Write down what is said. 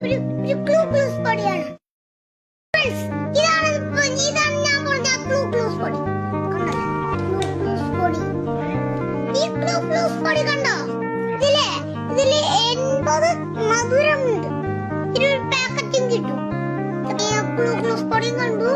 ഒരു ഗ്ലൂക്കോസ് പൊടിയാണ്. ഇതാണ് ഞാൻ പറഞ്ഞ ഗ്ലൂക്കോസ് പൊടി. ഈ ഗ്ലൂക്കോസ് പൊടി കണ്ടോ? ഇതില് 80 മധുരമുണ്ട്. 1 പാക്കറ്റും കിട്ടും. ഗ്ലൂക്കോസ് പൊടിയും കണ്ടു.